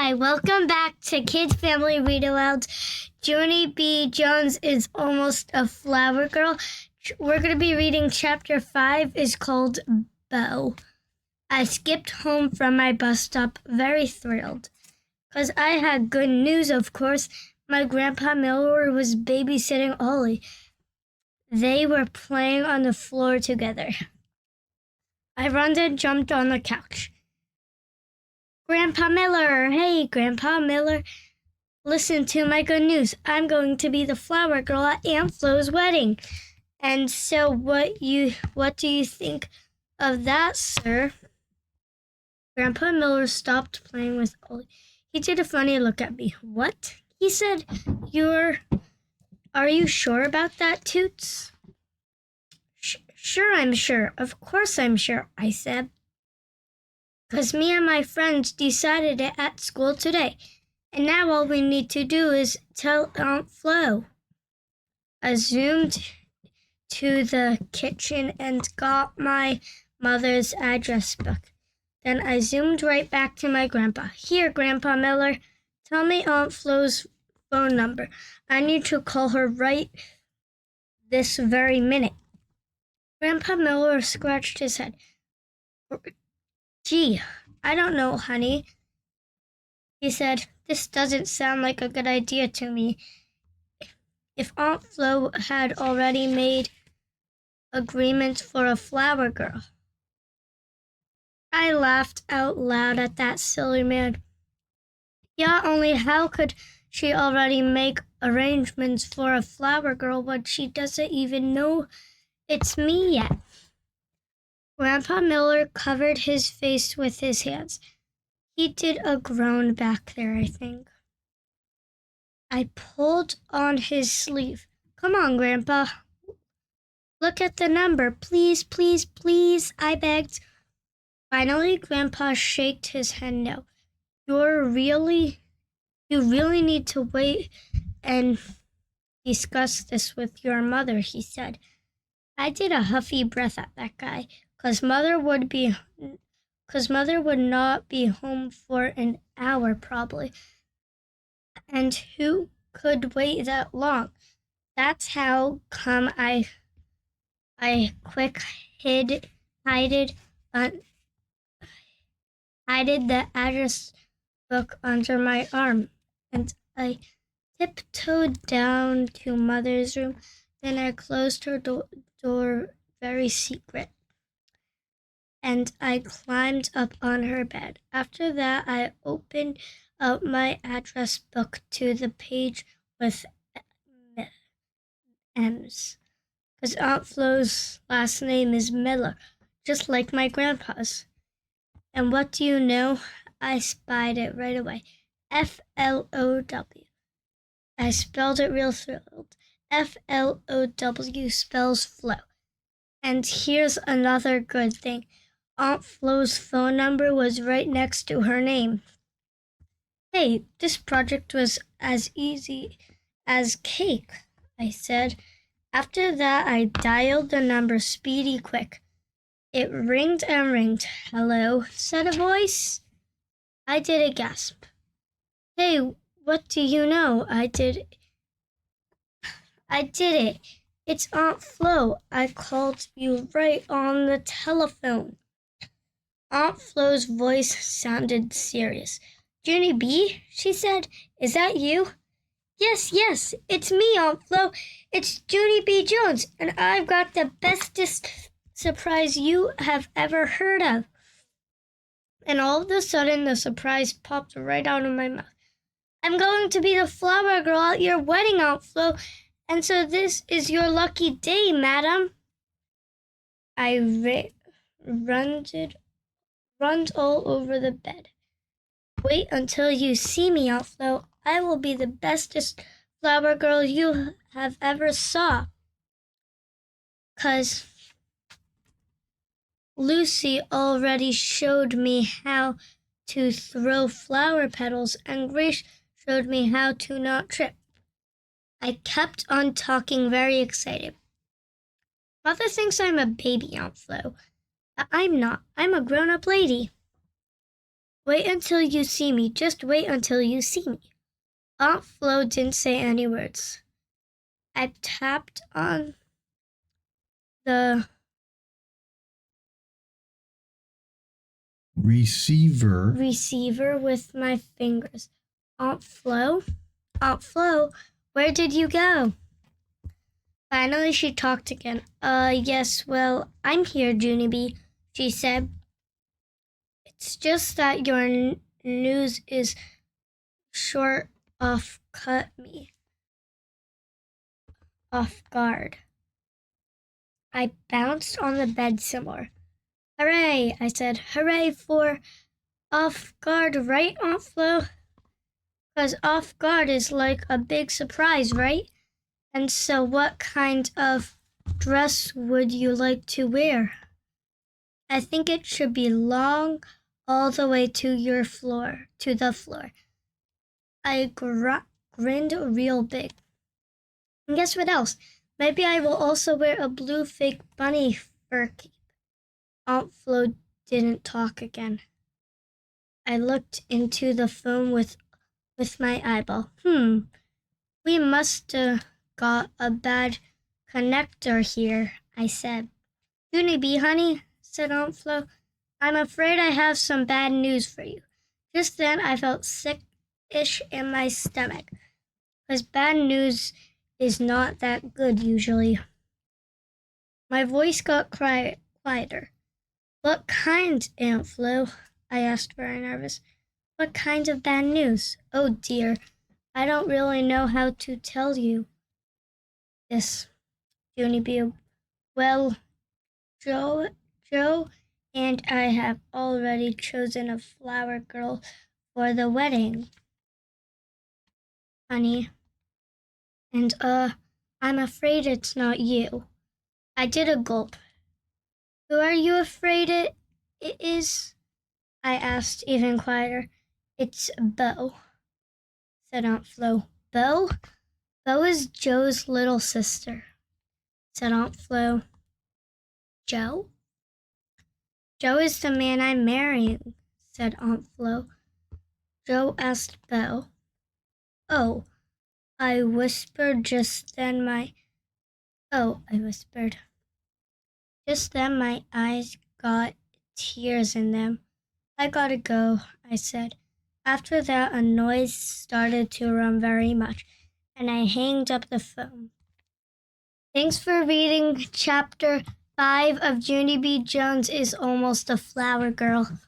Hi, welcome back to Kids Family Read Alouds. Junie B. Jones is almost a flower girl. We're going to be reading chapter 5, is called Beau. I skipped home from my bus stop very thrilled, because I had good news, of course. My Grandpa Miller was babysitting Ollie. They were playing on the floor together. I ran and jumped on the couch. Grandpa Miller, hey, Grandpa Miller, listen to my good news. I'm going to be the flower girl at Aunt Flo's wedding. And so what do you think of that, sir? Grandpa Miller stopped playing with Ollie. He did a funny look at me. What? He said, are you sure about that, Toots? Sure, I'm sure. Of course I'm sure, I said. Because me and my friends decided it at school today. And now all we need to do is tell Aunt Flo. I zoomed to the kitchen and got my mother's address book. Then I zoomed right back to my grandpa. Here, Grandpa Miller, tell me Aunt Flo's phone number. I need to call her right this very minute. Grandpa Miller scratched his head. Gee, I don't know, honey. He said, this doesn't sound like a good idea to me. If Aunt Flo had already made agreements for a flower girl. I laughed out loud at that silly man. Yeah, only how could she already make arrangements for a flower girl when she doesn't even know it's me yet? Grandpa Miller covered his face with his hands. He did a groan back there, I think. I pulled on his sleeve. Come on, Grandpa. Look at the number. Please, please, please, I begged. Finally, Grandpa shook his head no. You really need to wait and discuss this with your mother, he said. I did a huffy breath at that guy, because mother would not be home for an hour probably. And who could wait that long? That's how come I quick hid the address book under my arm, and I tiptoed down to Mother's room. Then I closed her door very secret, and I climbed up on her bed. After that, I opened up my address book to the page with M's, because Aunt Flo's last name is Miller, just like my grandpa's. And what do you know? I spied it right away. F-L-O-W. I spelled it real thrilled. F-L-O-W spells Flo. And here's another good thing. Aunt Flo's phone number was right next to her name. Hey, this project was as easy as cake, I said. After that, I dialed the number speedy quick. It ringed and ringed. Hello, said a voice. I did a gasp. Hey, what do you know? I did it. It's Aunt Flo. I called you right on the telephone. Aunt Flo's voice sounded serious. Junie B, she said, is that you? Yes, it's me, Aunt Flo. It's Junie B. Jones, and I've got the bestest surprise you have ever heard of. And all of a sudden, the surprise popped right out of my mouth. I'm going to be the flower girl at your wedding, Aunt Flo, and so this is your lucky day, madam. I runs all over the bed. Wait until you see me, Aunt Flo. I will be the bestest flower girl you have ever saw. 'Cause Lucy already showed me how to throw flower petals, and Grace showed me how to not trip. I kept on talking, very excited. Mother thinks I'm a baby, Aunt Flo. I'm not. I'm a grown-up lady. Wait until you see me. Just wait until you see me. Aunt Flo didn't say any words. I tapped on the receiver with my fingers. Aunt Flo? Aunt Flo, where did you go? Finally, she talked again. Yes, well, I'm here, Junie B, she said. It's just that your news is short cut me off guard. I bounced on the bed some more. Hooray, I said. Hooray for off guard, right, Aunt Flo? 'Cause off guard is like a big surprise, right? And so what kind of dress would you like to wear? I think it should be long all the way to the floor. I grinned real big. And guess what else? Maybe I will also wear a blue fake bunny fur cape. Aunt Flo didn't talk again. I looked into the phone with my eyeball. We must have got a bad connector here, I said. Junie B, honey, said Aunt Flo, I'm afraid I have some bad news for you. Just then I felt sick-ish in my stomach, because bad news is not that good usually. My voice got quieter. What kind, Aunt Flo? I asked, very nervous. What kind of bad news? Oh dear, I don't really know how to tell you this, Junie B. Well, Joe and I have already chosen a flower girl for the wedding, honey. And, I'm afraid it's not you. I did a gulp. Who are you afraid it is? I asked, even quieter. It's Bo, said Aunt Flo. Bo? Bo is Joe's little sister, said Aunt Flo. Joe? Joe is the man I'm marrying, said Aunt Flo. Joe asked Bo. Oh, I whispered. Just then my eyes got tears in them. I gotta go, I said. After that, a noise started to run very much, and I hanged up the phone. Thanks for reading Chapter 5 of Junie B. Jones is Almost a Flower Girl.